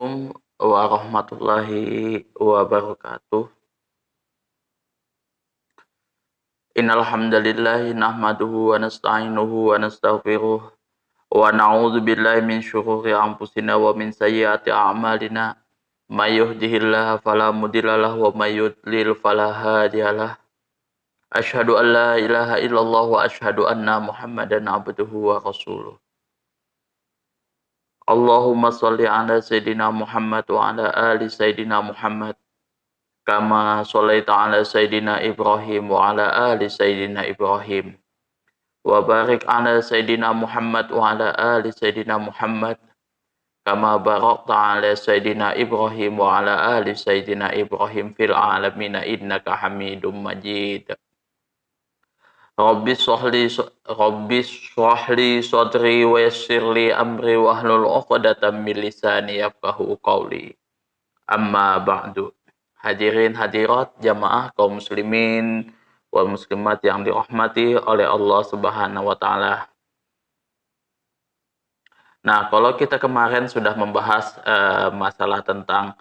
Assalamualaikum warahmatullahi wabarakatuh. Innal hamdalillah nahmaduhu wa nasta'inuhu wa nastaghfiruh wa na'udzu billahi min syururi anfusina wa min sayyiati a'malina. May yahdihillahu fala mudilla lahu wa may yudlil fala hadiyalah. Asyhadu an la ilaha illallah wa asyhadu anna Muhammadan abduhu wa rasuluh. Allahumma sholli ala Sayyidina Muhammad wa ala ali Sayyidina Muhammad kama shallaita ala Sayyidina Ibrahim wa ala ali Sayyidina Ibrahim wa barik ala Sayyidina Muhammad wa ala ali Sayyidina Muhammad kama barakta ala Sayyidina Ibrahim wa ala ali Sayyidina Ibrahim fil alamin innaka Hamidum Majid. Rabbi shrahli sadri wa yassirli amri wahlul 'uqdatam min lisani yafqahu qawli. Amma ba'du. Hadirin hadirat jamaah kaum muslimin wal muslimat yang dirahmati oleh Allah Subhanahu wa taala. Nah, kalau kita kemarin sudah membahas masalah tentang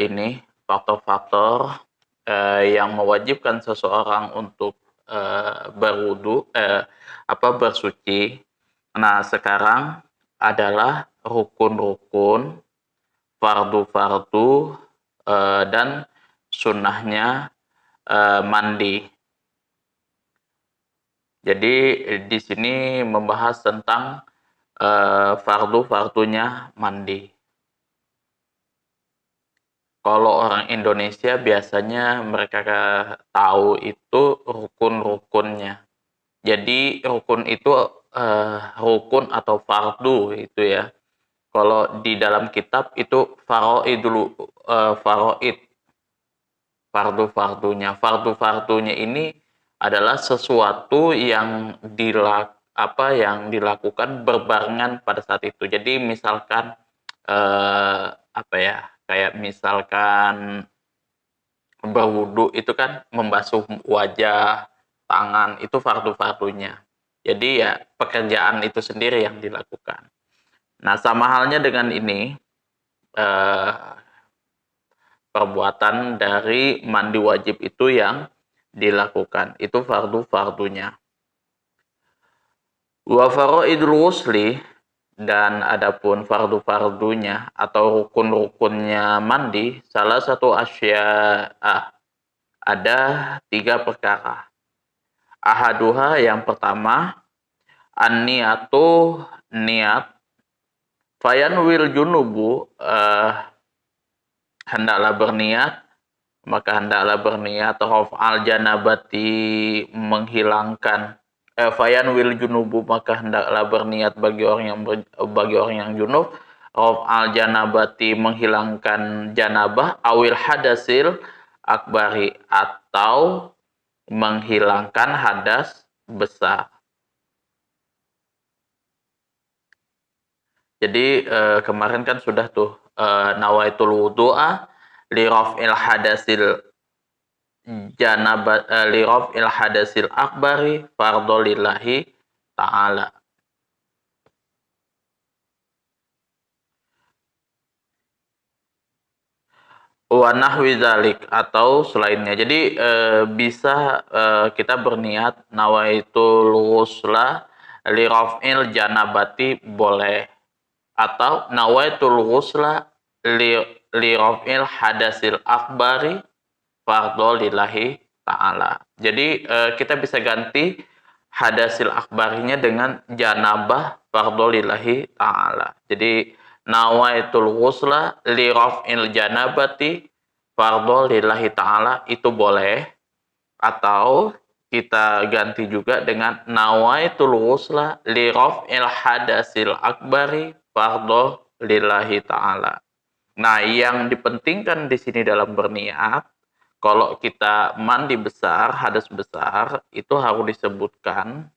ini faktor-faktor yang mewajibkan seseorang untuk bersuci. Nah, sekarang adalah rukun-rukun, fardu-fardu, dan sunnahnya mandi. Jadi di sini membahas tentang fardu-fardunya mandi. Kalau orang Indonesia biasanya mereka tahu itu rukun-rukunnya. Jadi rukun itu rukun atau fardu itu ya. Kalau di dalam kitab itu faraid, fardu-fardunya. Fardu-fardunya ini adalah sesuatu yang dilakukan berbarengan pada saat itu. Jadi misalkan kayak misalkan berwudu itu kan membasuh wajah, tangan, itu fardu-fardunya. Jadi ya pekerjaan itu sendiri yang dilakukan. Nah, sama halnya dengan ini, perbuatan dari mandi wajib itu yang dilakukan. Itu fardu-fardunya. Wa faraidul wusli, dan adapun fardu-fardunya atau rukun-rukunnya mandi, salah satu ada 3 perkara. Ahaduha, yang pertama, an-niyatu, niat. Fayanwil junubu, hendaklah berniat, maka hendaklah berniat raf'al janabati, menghilangkan fayanwil junubu, maka hendaklah berniat bagi orang yang junub, raf'al janabati, menghilangkan janabah, awil hadasil akbari, atau menghilangkan hadas besar. Jadi kemarin kan sudah tuh nawaitul wudu'a li raf'il hadasil li raf'il hadasil akbari fardolillahi ta'ala. Wa nahwi dzalik, atau selainnya. Jadi bisa kita berniat nawaitul ghusla li raf'il janabati, boleh, atau nawaitul ghusla li raf'il hadasil akbari fardolillahi ta'ala. Jadi kita bisa ganti hadasil akbarinya dengan janabah fardolillahi ta'ala. Jadi nawaitul ghusla li raf'il janabati fardolillahi ta'ala, itu boleh, atau kita ganti juga dengan nawaitul ghusla li raf'il hadasil akbari fardolillahi ta'ala. Nah, yang dipentingkan di sini dalam berniat, kalau kita mandi besar, hadas besar, itu harus disebutkan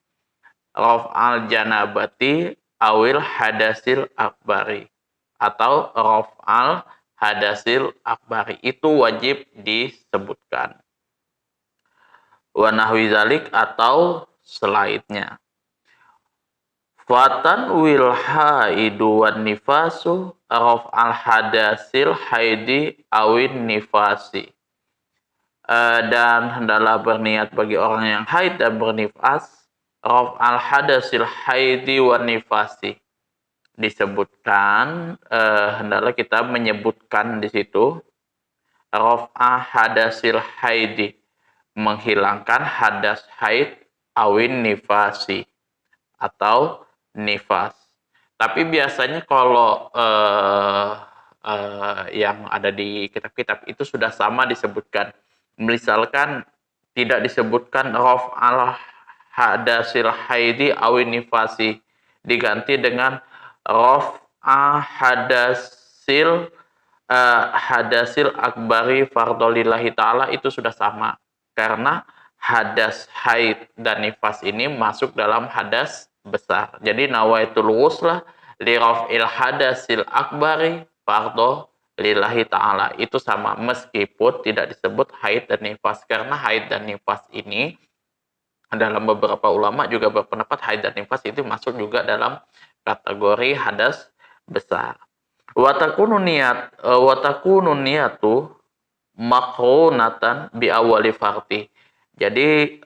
raf'al janabati awil hadasil akbari, atau raf'al hadasil akbari, itu wajib disebutkan. Wa nahwi dzalik, atau selainnya. Fatanwil haidu wan nifasu raf al hadasil haidi awin nifasi. Dan hendaklah berniat bagi orang yang haid dan bernifas raf al hadasil haidi wan nifasi. Disebutkan hendaklah kita menyebutkan di situ raf'a hadasil haidi, menghilangkan hadas haid awin nifasi atau nifas. Tapi biasanya kalau yang ada di kitab-kitab itu sudah sama disebutkan. Misalkan tidak disebutkan raf'al hadasil haidi awin nifasi, diganti dengan raf'a hadasil akbari fardolillahi ta'ala, itu sudah sama. Karena hadas haid dan nifas ini masuk dalam hadas besar. Jadi nawaitul ghuslah li raf'il hadasil akbari fardhu lillahi ta'ala, itu sama meskipun tidak disebut haid dan nifas, karena haid dan nifas ini dalam beberapa ulama juga berpendapat haid dan nifas itu masuk juga dalam kategori hadas besar. Watakunu niyatu makrunatan bi awali farti. Jadi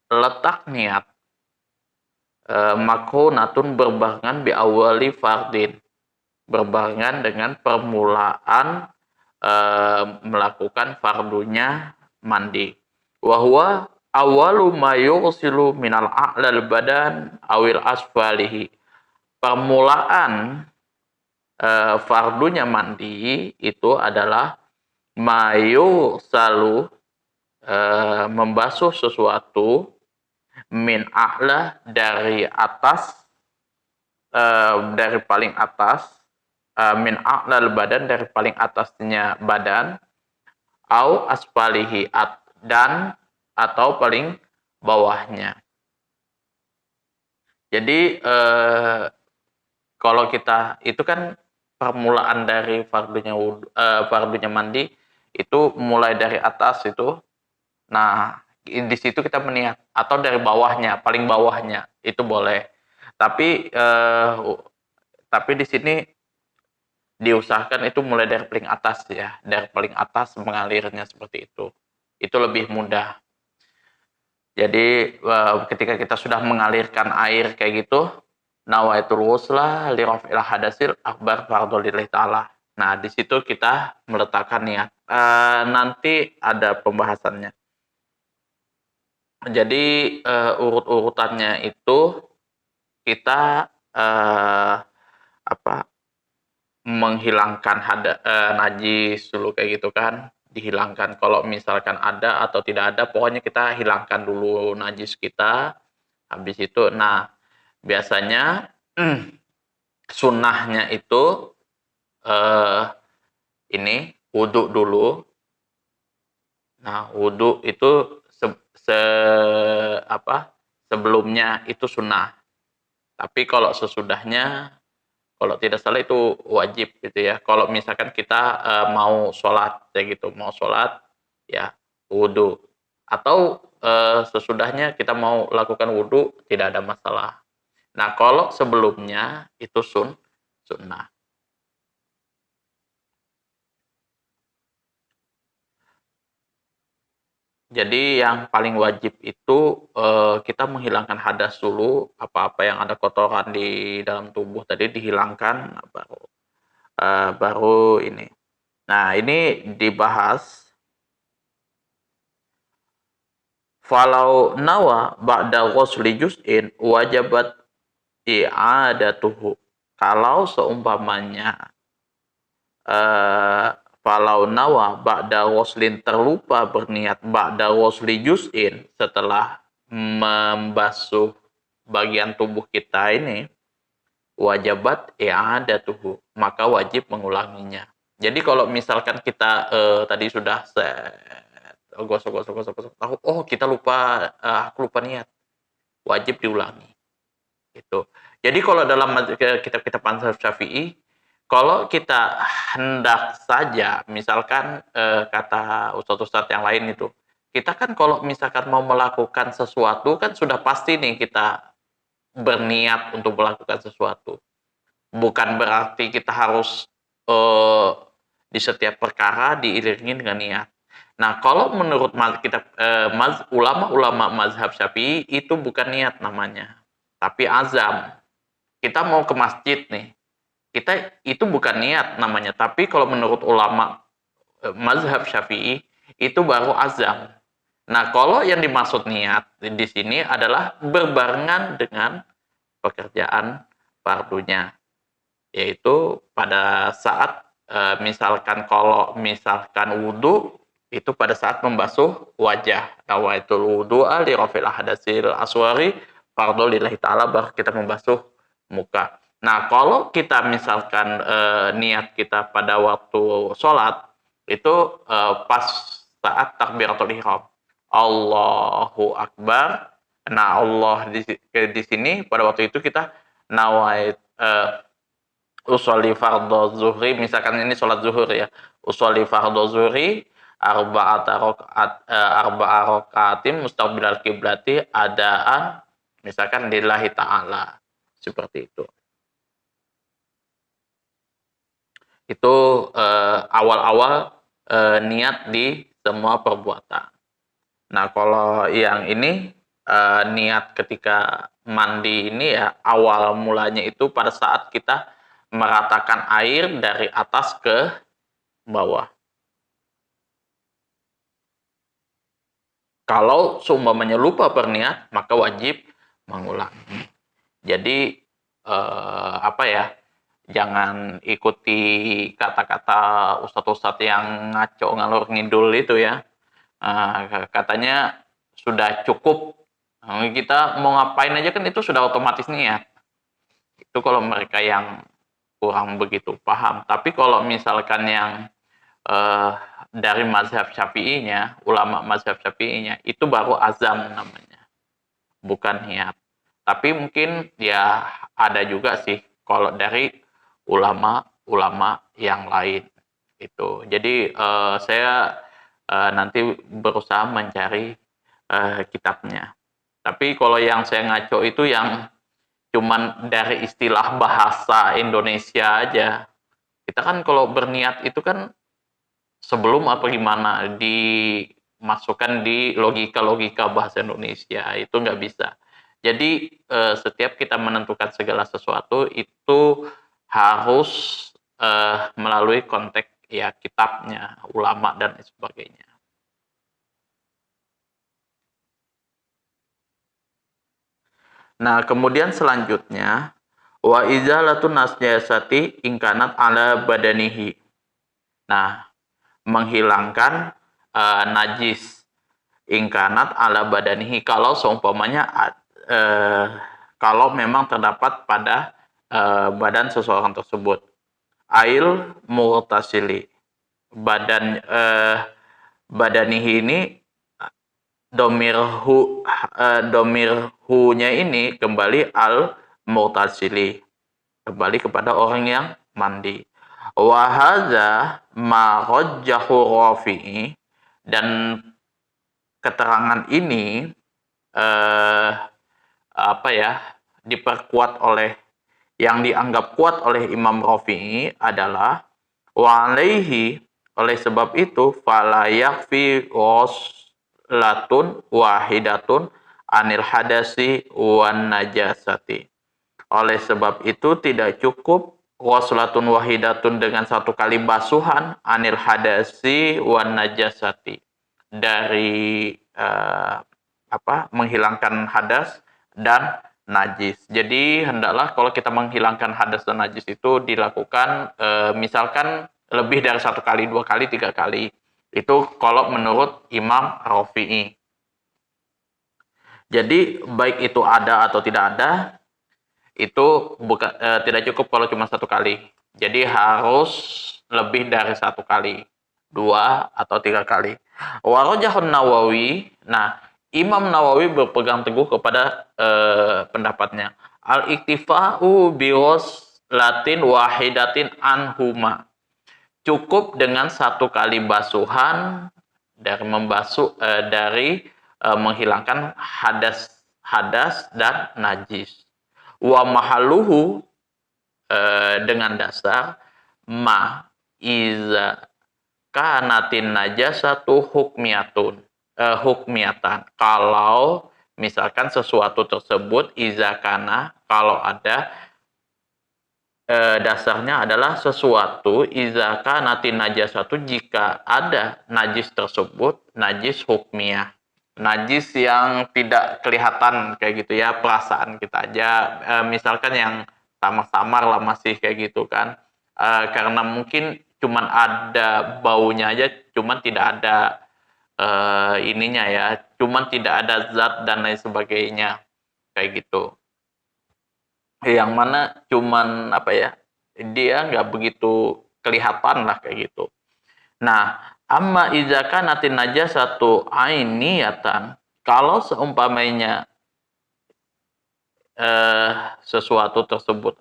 letak niat makrunatun berbarengan bi awali fardin, berbarengan dengan permulaan melakukan fardunya mandi. Wahwa awalu ma yughsilu minal a'lal badan awil asfalihi. Permulaan fardunya mandi itu adalah mayu salu, membasuh sesuatu, min a'la, dari atas, dari paling atas, min a'lal badan, dari paling atasnya badan, au asfalihi, dan atau paling bawahnya. Jadi kalau kita itu kan permulaan dari fardunya mandi itu mulai dari atas itu. Nah, di situ kita meniat, atau dari bawahnya, paling bawahnya itu boleh. Tapi di sini diusahakan itu mulai dari paling atas ya, dari paling atas mengalirnya seperti itu. Itu lebih mudah. Jadi ketika kita sudah mengalirkan air kayak gitu, nawaitul ghuslah li raf'il hadasil akbar fardholillahi ta'ala. Nah, di situ kita meletakkan niat. Nanti ada pembahasannya. Jadi urut-urutannya itu kita menghilangkan najis dulu kayak gitu kan, dihilangkan. Kalau misalkan ada atau tidak ada, pokoknya kita hilangkan dulu najis kita. Habis itu, nah biasanya sunnahnya itu ini wudhu dulu. Nah, wudhu itu sebelumnya itu sunnah. Tapi kalau sesudahnya, kalau tidak salah itu wajib gitu ya. Kalau misalkan kita mau sholat kayak gitu, mau sholat ya wudhu. Atau sesudahnya kita mau lakukan wudhu, tidak ada masalah. Nah, kalau sebelumnya itu sunnah. Jadi yang paling wajib itu kita menghilangkan hadas dulu, apa-apa yang ada kotoran di dalam tubuh tadi dihilangkan, baru ini. Nah, ini dibahas. Falau nawa ba'da ghusli juz'in wajabat i'adatuhu. Kalau seumpamanya falau nawa ba'da ghuslin, terlupa berniat ba'da ghusli juz'in, setelah membasuh bagian tubuh kita ini, wajabat i'adatuhu, maka wajib mengulanginya. Jadi kalau misalkan kita tadi sudah gosok, oh kita lupa, aku lupa niat, wajib diulangi. Gitu. Jadi kalau dalam kitab-kitab mazhab Syafi'i, kalau kita hendak saja, misalkan kata ustadz-ustadz yang lain itu, kita kan kalau misalkan mau melakukan sesuatu kan sudah pasti nih kita berniat untuk melakukan sesuatu. Bukan berarti kita harus di setiap perkara diiringi dengan niat. Nah, kalau menurut ulama-ulama mazhab Syafi'i itu bukan niat namanya, tapi azam. Kita mau ke masjid nih, kita itu bukan niat namanya, tapi kalau menurut ulama mazhab Syafi'i itu baru azam. Nah, kalau yang dimaksud niat di sini adalah berbarengan dengan pekerjaan fardunya, yaitu pada saat misalkan wudhu itu pada saat membasuh wajah, nawaitul wudhu'a li rafil hadasil aswari fardhu lillahi ta'ala, baru kita membasuh muka. Nah, kalau kita misalkan niat kita pada waktu sholat itu pas saat takbiratul ihram, Allahu Akbar. Nah, Allah di sini pada waktu itu kita nawait usolli fardhu zuhri, misalkan ini sholat zuhur ya, usolli fardhu zuhri arba'a rakaatin mustaqbilal kiblati adaan, misalkan lillahi ta'ala, seperti itu. Itu awal-awal niat di semua perbuatan. Nah, kalau yang ini niat ketika mandi ini ya, awal mulanya itu pada saat kita meratakan air dari atas ke bawah. Kalau seumpamanya lupa berniat, maka wajib mengulangi. Jadi jangan ikuti kata-kata ustadz-ustadz yang ngaco ngalor ngidul itu ya. Katanya sudah cukup, kita mau ngapain aja kan itu sudah otomatis niat. Itu kalau mereka yang kurang begitu paham. Tapi kalau misalkan yang dari mazhab Syafi'inya, ulama mazhab Syafi'inya, itu baru azam namanya, bukan niat. Tapi mungkin ya ada juga sih kalau dari ulama-ulama yang lain itu. Jadi saya nanti berusaha mencari kitabnya. Tapi kalau yang saya ngaco itu yang cuman dari istilah bahasa Indonesia aja. Kita kan kalau berniat itu kan sebelum apa gimana dimasukkan di logika-logika bahasa Indonesia, itu nggak bisa. Jadi setiap kita menentukan segala sesuatu itu harus melalui konteks ya kitabnya, ulama dan sebagainya. Nah, kemudian selanjutnya wa izalatun najasati ingkanat ala badanihi. Nah, menghilangkan najis ingkanat ala badanihi, kalau seumpamanya kalau memang terdapat pada badan seseorang tersebut. Ail mughtasili, badanihi ini domir hu-nya ini kembali al mughtasili, kembali kepada orang yang mandi. Wa hadza ma rajjahu Rafi'i, dan keterangan ini diperkuat oleh yang dianggap kuat oleh Imam Rafi'i adalah wa alaihi, oleh sebab itu fala yakfi ghuslatun wahidatun anil hadasi wan najasati. Oleh sebab itu tidak cukup ghuslatun wahidatun dengan satu kali basuhan anil hadasi wan najasati, dari menghilangkan hadas dan najis. Jadi hendaklah kalau kita menghilangkan hadas dan najis itu dilakukan misalkan lebih dari satu kali, 2 kali, 3 kali. Itu kalau menurut Imam Rafi'i. Jadi baik itu ada atau tidak ada, itu tidak cukup kalau cuma 1 kali. Jadi harus lebih dari 1 kali, 2 atau 3 kali. Warajahun Nawawi. Nah, Imam Nawawi berpegang teguh kepada pendapatnya. Al-iktifa'u biwaslatin wahidatin anhuma. Cukup dengan 1 kali basuhan dari menghilangkan hadas dan najis. Wa mahalluhu dengan dasar ma iza kanatin najasatu hukmiyatan. Kalau misalkan sesuatu tersebut iza kana, kalau ada dasarnya adalah sesuatu iza kanatin najasatu, jika ada najis tersebut najis hukmiyah, najis yang tidak kelihatan kayak gitu ya, perasaan kita aja, misalkan yang samar-samar lah masih kayak gitu kan, karena mungkin cuman ada baunya aja, cuman tidak ada ininya ya, cuman tidak ada zat dan lain sebagainya kayak gitu, yang mana cuman apa ya, dia nggak begitu kelihatan lah kayak gitu. Nah, amma idza kanatin najasatu ainiyatan, kalau seumpamanya sesuatu tersebut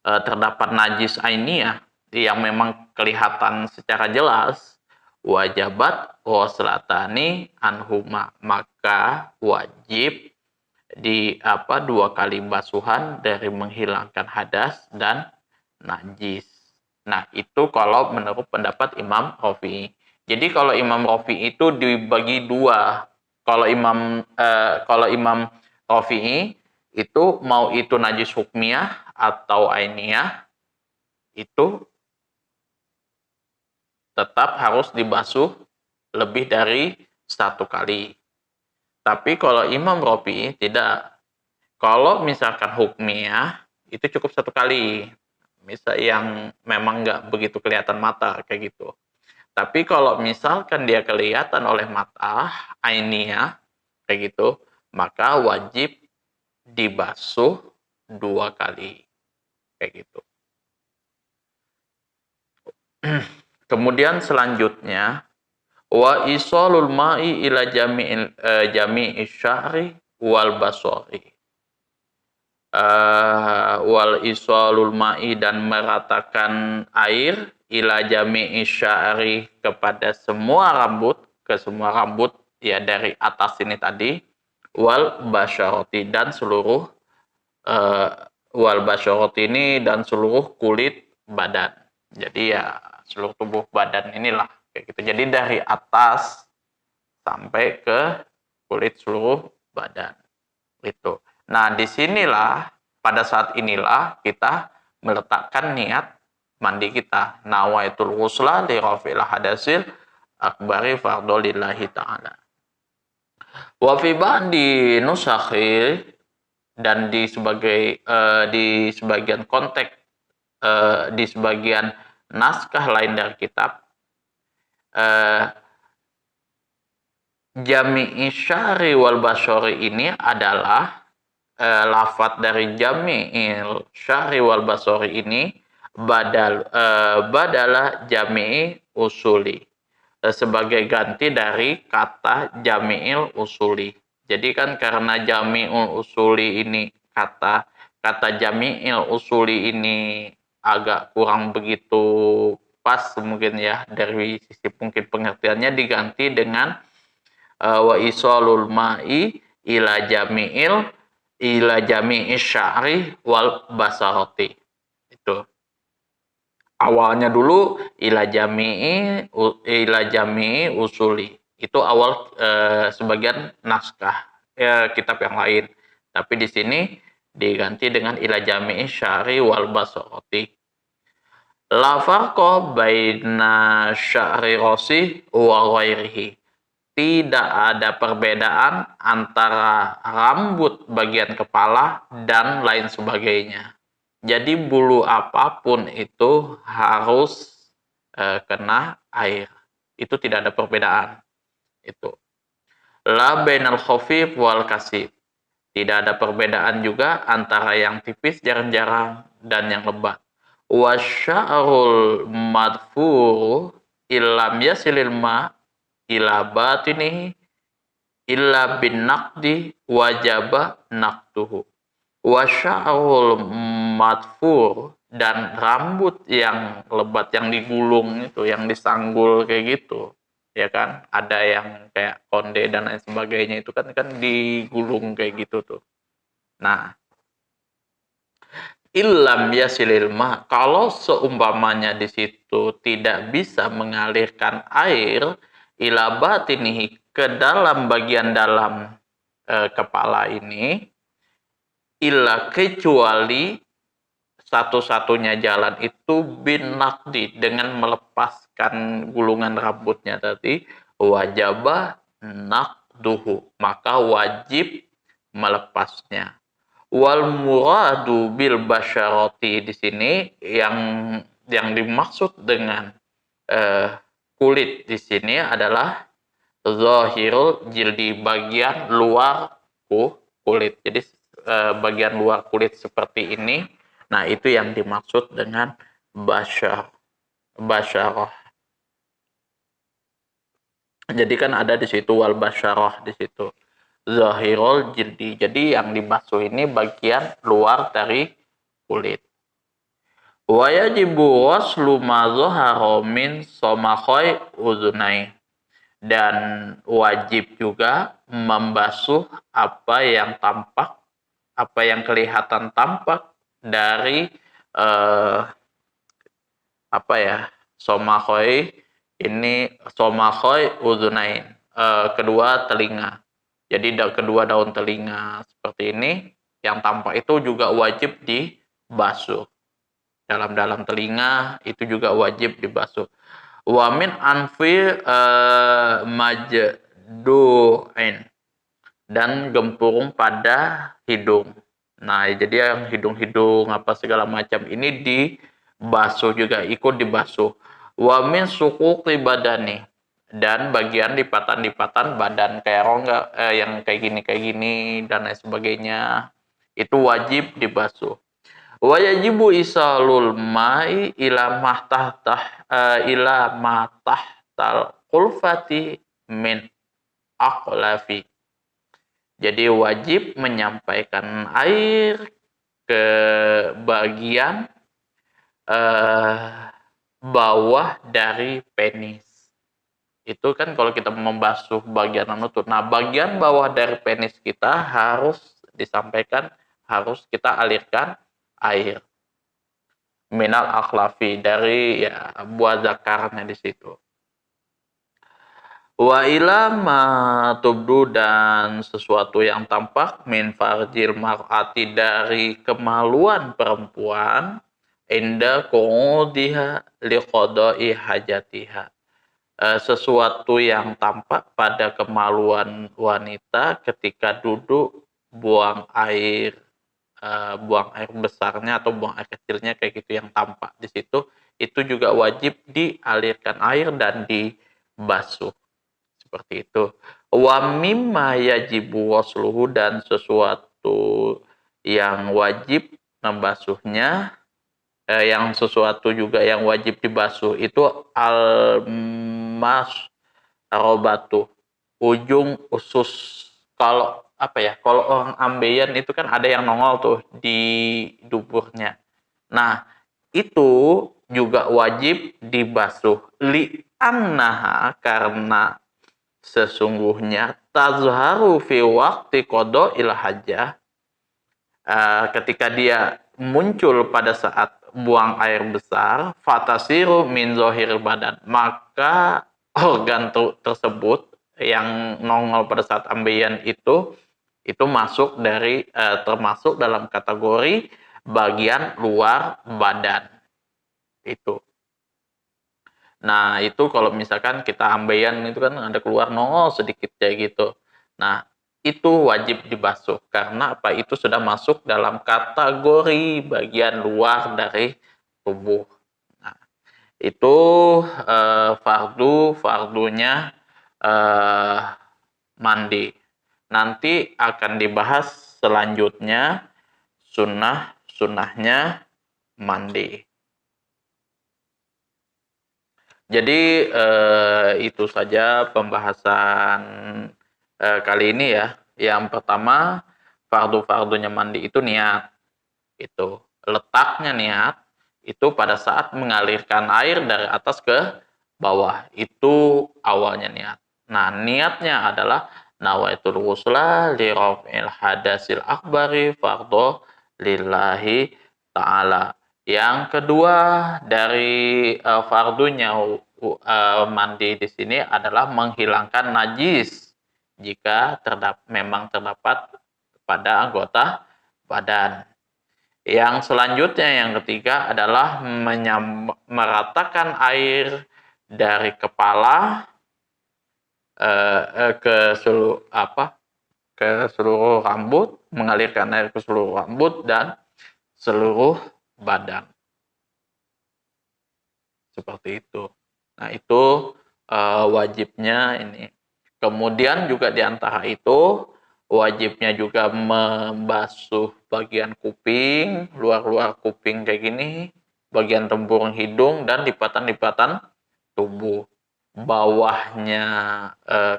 terdapat najis ainiyah yang memang kelihatan secara jelas, wajabat ghuslatani anhuma, maka wajib dua kali basuhan dari menghilangkan hadas dan najis. Nah, itu kalau menurut pendapat Imam Rafi'i. Jadi kalau Imam Rafi'i itu dibagi dua. Kalau Imam Rafi'i itu mau itu najis hukmiyah atau ainiyah, itu tetap harus dibasuh lebih dari satu kali. Tapi kalau Imam Rafi'i tidak. Kalau misalkan hukmiyah itu cukup satu kali. Misal yang memang nggak begitu kelihatan mata kayak gitu. Tapi kalau misalkan dia kelihatan oleh mata, ainiyah kayak gitu, maka wajib dibasuh dua kali kayak gitu. Kemudian selanjutnya, wa isalul ma'i ila jami'i syahri wal basori. Wal isalul ma'i, dan meratakan air, ila jami'i sya'ri, kepada semua rambut, ke semua rambut ya dari atas ini tadi, wal basyarati, dan seluruh wal basyarati ini dan seluruh kulit badan. Jadi ya seluruh tubuh badan inilah kayak gitu. Jadi dari atas sampai ke kulit seluruh badan itu. Nah, disinilah, pada saat inilah kita meletakkan niat mandi kita. Nawaitul ghusla li rafil hadasil akbari fardhu lillahi ta'ala. Wa fi ba'di nusakhi, dan di sebagian konteks, di sebagian naskah lain dari kitab, jami'i syari wal basyari ini adalah lafadz dari jami'il syari wal basori ini badalah jami'i usuli, sebagai ganti dari kata jami'il usuli. Jadi kan karena jami'ul usuli ini kata jami'il usuli ini agak kurang begitu pas mungkin ya, dari sisi mungkin pengertiannya, diganti dengan wa isalul ma'i ila jami'i sya'ri wal basarati. Itu awalnya dulu ila jami'i usuli. Itu awal sebagian naskah kitab yang lain. Tapi di sini diganti dengan ila jami'i sya'ri wal basarati. La farqa baina sya'ri rasi wa ghairihi. Tidak ada perbedaan antara rambut bagian kepala dan lain sebagainya. Jadi bulu apapun itu harus kena air. Itu tidak ada perbedaan. Itu. La bainal khafif wal kasif. Tidak ada perbedaan juga antara yang tipis jarang-jarang dan yang lebat. Wasya'rul madfuru illam yasilil ma ila batinihi illa bin naqdi wajaba naqtuhu. Wasya'ul madfur, dan rambut yang lebat yang digulung itu, yang disanggul kayak gitu ya kan, ada yang kayak konde dan lain sebagainya, itu kan digulung kayak gitu tuh. Nah, Illam yasilil ma, kalau seumpamanya di situ tidak bisa mengalirkan air ila batinihi, ke dalam bagian dalam kepala ini, illa kecuali satu-satunya jalan itu bin nakdi, dengan melepaskan gulungan rambutnya tadi, wajibah nakduhu, maka wajib melepasnya. Wal muradu bil basyarati, di sini yang dimaksud dengan kulit di sini adalah zahirul jildi, bagian luar kulit. Jadi bagian luar kulit seperti ini. Nah, itu yang dimaksud dengan basyarah. Jadi kan ada di situ wal basyarah, di situ zahirul jildi. Jadi yang dibasuh ini bagian luar dari kulit. Wa yajibu waslu ma dhahara min somakhoi uzunai, dan wajib juga membasuh apa yang tampak, apa yang kelihatan tampak dari somakhoi ini, somakhoi uzunain, kedua telinga. Jadi kedua daun telinga seperti ini yang tampak itu juga wajib dibasuh. Dalam telinga itu juga wajib dibasuh. Wa min anfi majdu'in, dan gempurung pada hidung. Nah, jadi yang hidung-hidung apa segala macam ini dibasuh juga, ikut dibasuh. Wa min suquqi badani, dan bagian lipatan-lipatan badan kayak rongga yang kayak gini dan lain sebagainya, itu wajib dibasuh. Wa yajibu isalul mai ila mahtahtal qulfati min aqlafi. Jadi wajib menyampaikan air ke bagian bawah dari penis. Itu kan kalau kita membasuh bagian lutut. Nah, bagian bawah dari penis kita harus disampaikan, harus kita alirkan air. Minal akhlafi, dari ya buah zakarnya di situ. Wa ila ma tubdu, dan sesuatu yang tampak min farjil mar'ati, dari kemaluan perempuan, inda qu'udiha liqada'i hajatiha. Sesuatu yang tampak pada kemaluan wanita ketika duduk buang air besarnya atau buang air kecilnya, kayak gitu yang tampak di situ, itu juga wajib dialirkan air dan dibasuh seperti itu. Wa mimma yajibu wasluhu, dan sesuatu yang wajib membasuhnya, yang sesuatu juga yang wajib dibasuh itu al-masrobatu, ujung usus. Kalau kalau orang ambeien itu kan ada yang nongol tuh di duburnya. Nah, itu juga wajib dibasuh. Li'annaha, karena sesungguhnya tazharu fi waqti qada'il hajah, ketika dia muncul pada saat buang air besar, fatasiru min zahir badan, maka organ tersebut yang nongol pada saat ambeien itu masuk dari termasuk dalam kategori bagian luar badan itu. Nah, itu kalau misalkan kita ambeien itu kan ada keluar nongol sedikit kayak gitu. Nah, itu wajib dibasuh karena apa? Itu sudah masuk dalam kategori bagian luar dari tubuh. Nah, itu fardunya mandi. Nanti akan dibahas selanjutnya sunnahnya mandi. Jadi itu saja pembahasan kali ini ya. Yang pertama, fardunya mandi itu niat. Itu letaknya niat itu pada saat mengalirkan air dari atas ke bawah. Itu awalnya niat. Nah, niatnya adalah nawaitul ghusla li raf'il hadasil akbari fardhu lillahi ta'ala. Yang kedua dari fardunya mandi di sini adalah menghilangkan najis jika memang terdapat pada anggota badan. Yang selanjutnya yang ketiga adalah meratakan air dari kepala ke seluruh rambut, mengalirkan air ke seluruh rambut dan seluruh badan. Seperti itu. Nah, itu wajibnya ini. Kemudian juga di antara itu wajibnya juga membasuh bagian kuping, luar-luar kuping kayak gini, bagian tempurung hidung dan lipatan-lipatan tubuh. Bawahnya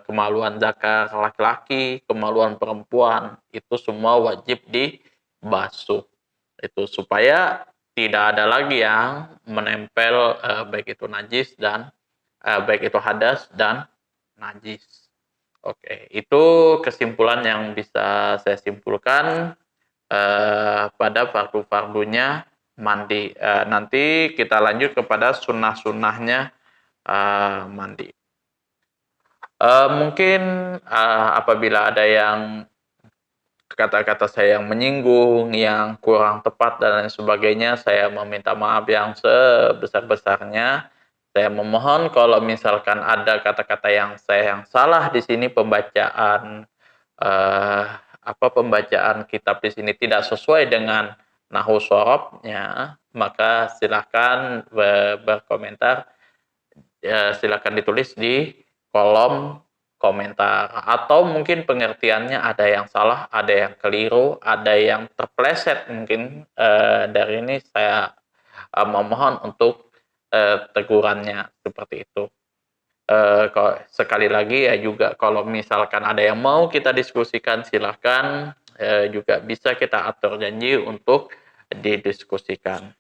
kemaluan zakar laki-laki, kemaluan perempuan, itu semua wajib dibasuh. Itu supaya tidak ada lagi yang menempel baik itu najis dan baik itu hadas dan najis. Oke, itu kesimpulan yang bisa saya simpulkan pada fardu-fardunya mandi. Nanti kita lanjut kepada sunnah-sunnahnya mandi. Mungkin apabila ada yang kata-kata saya yang menyinggung, yang kurang tepat dan lain sebagainya, saya meminta maaf yang sebesar-besarnya. Saya memohon kalau misalkan ada kata-kata yang salah di sini, pembacaan pembacaan kitab di sini tidak sesuai dengan nahwu shorobnya, maka silakan berkomentar. Silakan ditulis di kolom komentar, atau mungkin pengertiannya ada yang salah, ada yang keliru, ada yang terpleset mungkin dari ini, saya memohon untuk tegurannya seperti itu. Sekali lagi ya juga kalau misalkan ada yang mau kita diskusikan, silahkan juga bisa kita atur janji untuk didiskusikan.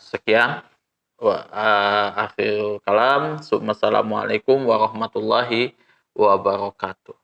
Sekian. Akhirul kalam. Assalamualaikum warahmatullahi wabarakatuh.